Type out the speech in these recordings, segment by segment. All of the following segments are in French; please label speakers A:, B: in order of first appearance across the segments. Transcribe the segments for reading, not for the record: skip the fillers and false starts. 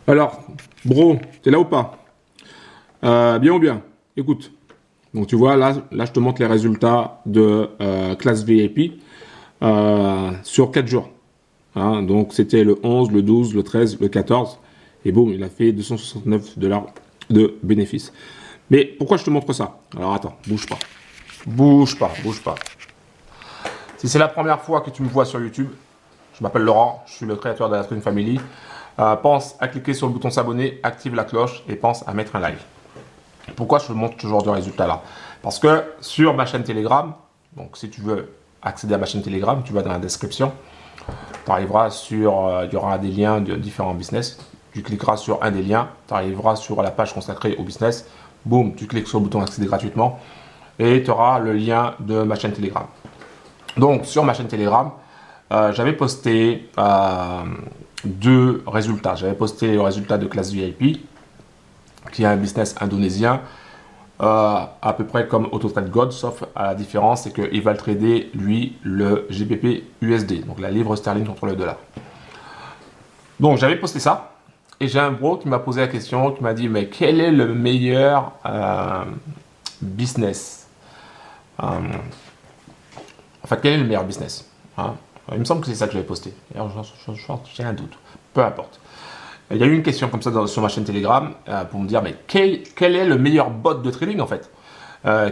A: Alors, bro, t'es là ou pas? Bien ou bien? Écoute. Donc tu vois, là je te montre les résultats de classe VIP sur 4 jours. Hein, donc c'était le 11, le 12, le 13, le 14. Et boum, il a fait 269 $ de bénéfices. Mais pourquoi je te montre ça? Alors attends, bouge pas. Bouge pas, bouge pas. Si c'est la première fois que tu me vois sur YouTube, je m'appelle Laurent, je suis le créateur de la Trading Family. Pense à cliquer sur le bouton s'abonner, active la cloche et pense à mettre un like. Pourquoi je te montre ce genre de résultat là? Parce que sur ma chaîne Telegram, donc si tu veux accéder à ma chaîne Telegram, tu vas dans la description, tu arriveras sur, il y aura des liens de différents business, tu cliqueras sur un des liens, tu arriveras sur la page consacrée au business, boum, tu cliques sur le bouton accéder gratuitement et tu auras le lien de ma chaîne Telegram. Donc sur ma chaîne Telegram, j'avais posté deux résultats. J'avais posté le résultat de classe VIP, qui est un business indonésien, à peu près comme AutoTrade Gold, sauf à la différence, c'est qu'il va trader, lui, le GBP USD, donc la livre sterling contre le dollar. Donc j'avais posté ça, et j'ai un bro qui m'a posé la question, qui m'a dit, mais quel est le meilleur business en fait, quel est le meilleur business, hein? Il me semble que c'est ça que j'avais posté. J'ai un doute. Peu importe. Il y a eu une question comme ça sur ma chaîne Telegram pour me dire, mais quel est le meilleur bot de trading en fait?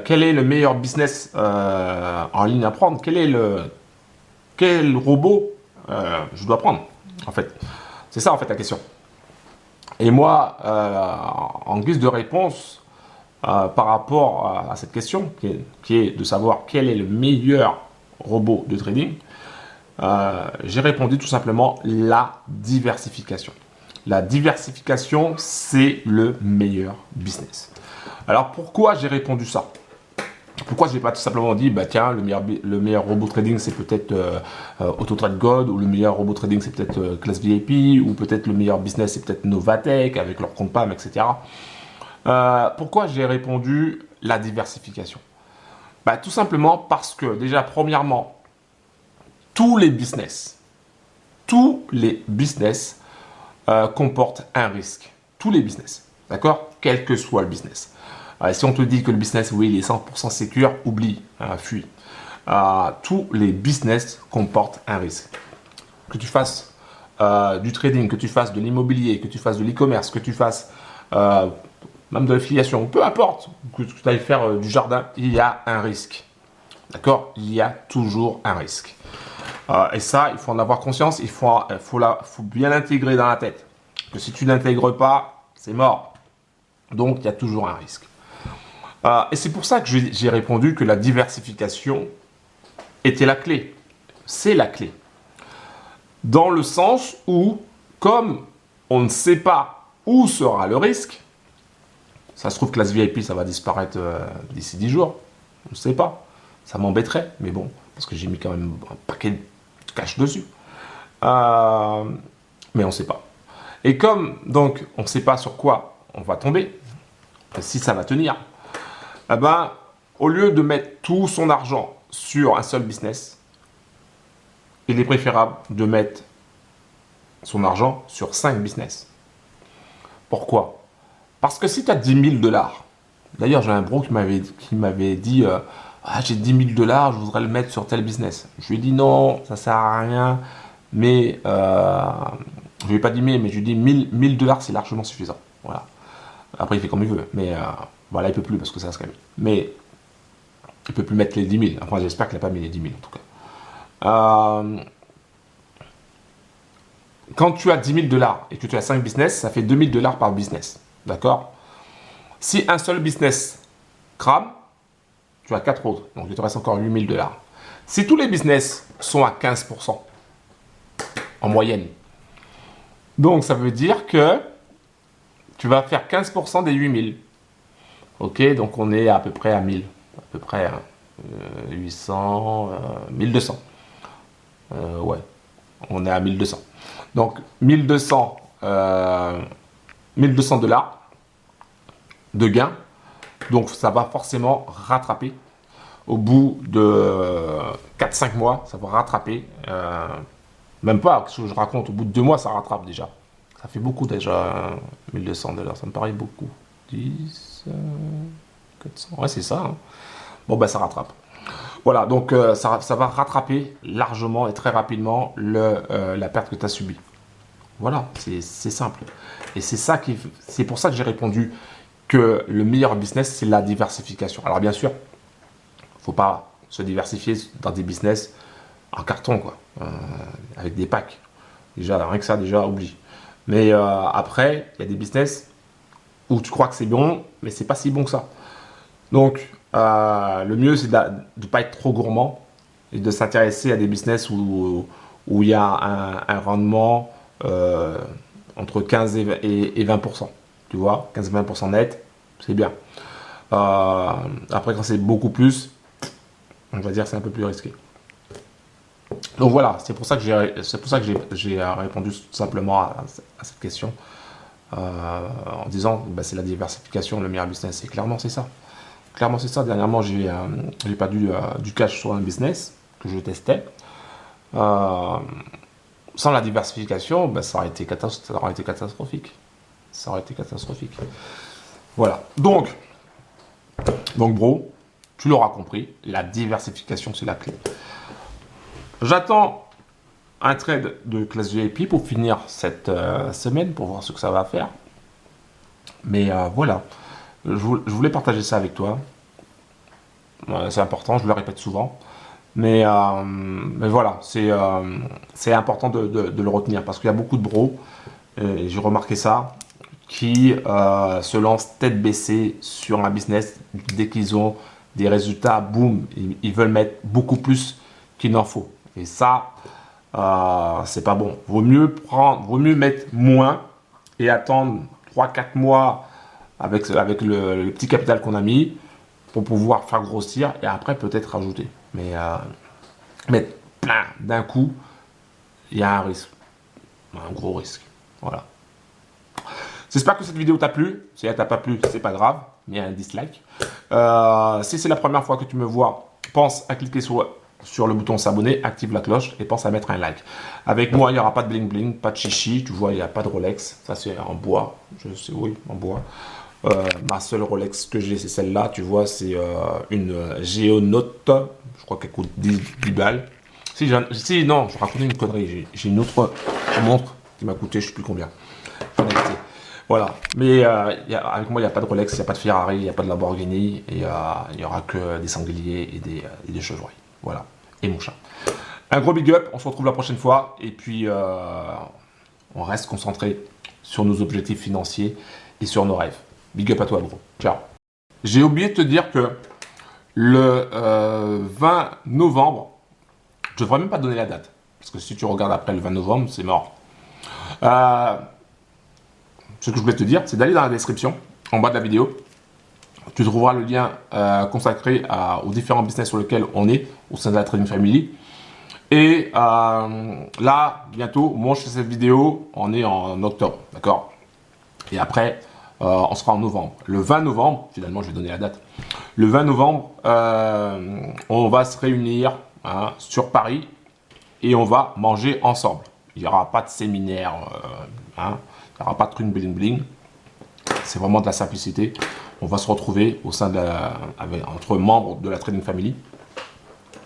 A: Quel est le meilleur business en ligne à prendre? Quel robot je dois prendre en fait? C'est ça en fait la question. Et moi, en guise de réponse par rapport à cette question, qui est de savoir quel est le meilleur robot de trading, j'ai répondu tout simplement la diversification. La diversification, c'est le meilleur business. Alors pourquoi j'ai répondu ça? Pourquoi je n'ai pas tout simplement dit, bah tiens, le meilleur robot trading c'est peut-être AutoTrade Gold, ou le meilleur robot trading c'est peut-être classe VIP, ou peut-être le meilleur business c'est peut-être Novatech avec leur compte PAM, etc. Pourquoi j'ai répondu la diversification? Bah, tout simplement parce que déjà, premièrement, tous les business comportent un risque. Tous les business, d'accord? Quel que soit le business. Si on te dit que le business, oui, il est 100% sécure, oublie, fuis. Tous les business comportent un risque. Que tu fasses du trading, que tu fasses de l'immobilier, que tu fasses de l'e-commerce, que tu fasses même de l'affiliation, peu importe, que tu ailles faire du jardin, il y a un risque. D'accord? Il y a toujours un risque. Et ça, il faut en avoir conscience, il faut bien l'intégrer dans la tête. Que si tu n'intègres pas, c'est mort. Donc, il y a toujours un risque. Et c'est pour ça que j'ai répondu que la diversification était la clé. C'est la clé. Dans le sens où, comme on ne sait pas où sera le risque, ça se trouve que classe VIP, ça va disparaître d'ici 10 jours. On ne sait pas. Ça m'embêterait, mais bon, parce que j'ai mis quand même un paquet de cash dessus. Mais on ne sait pas. Et comme, donc, on ne sait pas sur quoi on va tomber, si ça va tenir, eh ben, au lieu de mettre tout son argent sur un seul business, il est préférable de mettre son argent sur 5 business. Pourquoi? Parce que si tu as 10 000 $, d'ailleurs j'ai un bro qui m'avait dit j'ai 10 000 $, je voudrais le mettre sur tel business. Je lui ai dit non, ça sert à rien, mais je lui ai pas dit mais je lui ai dit 1000 $ c'est largement suffisant. Voilà. Après il fait comme il veut, mais voilà, il peut plus parce que ça se calme. Mais il peut plus mettre les 10 000. Enfin j'espère qu'il n'a pas mis les 10 000 en tout cas. Quand tu as 10 000 $ et que tu as 5 business, ça fait 2 000 $ par business. D'accord? Si un seul business crame, tu as 4 autres. Donc, il te reste encore 8 000 $. Si tous les business sont à 15% en moyenne, donc ça veut dire que tu vas faire 15% des 8 000. Ok, donc on est à peu près à 1000. À peu près 800, 1200. Ouais, on est à 1200. Donc 1200 $. De gains, donc ça va forcément rattraper au bout de 4-5 mois, ça va rattraper, même pas, ce que je raconte, au bout de 2 mois ça rattrape déjà, Ça fait beaucoup déjà, 1200 $. Ça me paraît beaucoup. 10, 400. Ouais, c'est ça. Hein. Bon, ben ça rattrape. Voilà, donc ça va rattraper largement et très rapidement la perte que tu as subie. Voilà, c'est simple. Et c'est pour ça que j'ai répondu que le meilleur business, c'est la diversification. Alors bien sûr, il ne faut pas se diversifier dans des business en carton, quoi, avec des packs. Déjà, rien que ça, déjà, oublie. Mais après, il y a des business où tu crois que c'est bon, mais c'est pas si bon que ça. Donc, le mieux, c'est de ne pas être trop gourmand et de s'intéresser à des business où il y a un rendement entre 15 et 20%. Tu vois, 15-20% net, c'est bien. Après, quand c'est beaucoup plus, on va dire que c'est un peu plus risqué. Donc voilà, c'est pour ça que j'ai répondu tout simplement à cette question en disant bah, c'est la diversification le meilleur business. Et clairement, c'est ça. Clairement, c'est ça. Dernièrement, j'ai perdu du cash sur un business que je testais. Sans la diversification, bah, ça aurait été catastrophique. Ça aurait été catastrophique. Voilà. Donc bro, tu l'auras compris, la diversification, c'est la clé. J'attends un trade de classe VIP pour finir cette semaine, pour voir ce que ça va faire. Mais voilà, je voulais partager ça avec toi. C'est important, je le répète souvent. Mais voilà, c'est important de le retenir parce qu'il y a beaucoup de bros, et j'ai remarqué ça, qui se lancent tête baissée sur un business dès qu'ils ont des résultats, boum, ils veulent mettre beaucoup plus qu'il n'en faut. Et ça, c'est pas bon. Vaut mieux mettre moins et attendre 3-4 mois avec le petit capital qu'on a mis pour pouvoir faire grossir et après peut-être rajouter. Mais mettre plein d'un coup, il y a un risque, un gros risque. Voilà. J'espère que cette vidéo t'a plu. Si elle t'a pas plu, c'est pas grave, mais un dislike. Si c'est la première fois que tu me vois, pense à cliquer sur le bouton s'abonner, active la cloche et pense à mettre un like. Avec moi, il n'y aura pas de bling bling, pas de chichi, tu vois, il n'y a pas de Rolex. Ça, c'est en bois. Je sais, oui, en bois. Ma seule Rolex que j'ai, c'est celle-là. Tu vois, c'est une Geonote. Je crois qu'elle coûte 10 balles. Si, non, je racontais une connerie. J'ai une autre montre qui m'a coûté, je ne sais plus combien. Voilà, mais avec moi, il n'y a pas de Rolex, il n'y a pas de Ferrari, il n'y a pas de Lamborghini, et il n'y aura que des sangliers et des chevreuils. Voilà, et mon chat. Un gros big up, on se retrouve la prochaine fois, et puis on reste concentré sur nos objectifs financiers et sur nos rêves. Big up à toi, gros. Ciao. J'ai oublié de te dire que le 20 novembre, je ne devrais même pas donner la date, parce que si tu regardes après le 20 novembre, c'est mort. Ce que je voulais te dire, c'est d'aller dans la description, en bas de la vidéo. Tu trouveras le lien consacré aux différents business sur lesquels on est au sein de la Trading Family. Et là, bientôt, moi je fais cette vidéo, on est en octobre, d'accord? Et après, on sera en novembre. Le 20 novembre, finalement je vais donner la date. Le 20 novembre, on va se réunir sur Paris et on va manger ensemble. Il n'y aura pas de séminaire, il n'y aura pas de truc bling bling. C'est vraiment de la simplicité. On va se retrouver au sein entre membres de la Trading Family.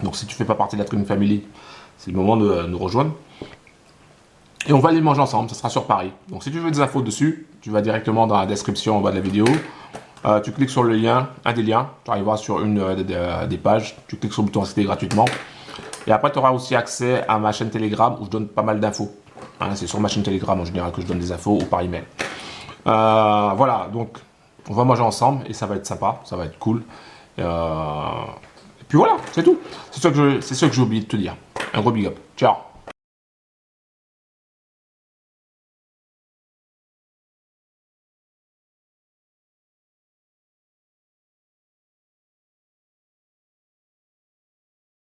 A: Donc si tu ne fais pas partie de la Trading Family, c'est le moment de nous rejoindre. Et on va aller manger ensemble, ça sera sur Paris. Donc si tu veux des infos dessus, tu vas directement dans la description en bas de la vidéo. Tu cliques sur le lien, un des liens, tu arriveras sur une des pages. Tu cliques sur le bouton accéder gratuitement. Et après, tu auras aussi accès à ma chaîne Telegram où je donne pas mal d'infos. C'est sur ma chaîne Telegram en général que je donne des infos ou par email. Voilà, donc on va manger ensemble et ça va être sympa, ça va être cool. Et puis voilà, c'est tout. C'est ce que j'ai oublié de te dire. Un gros big up. Ciao.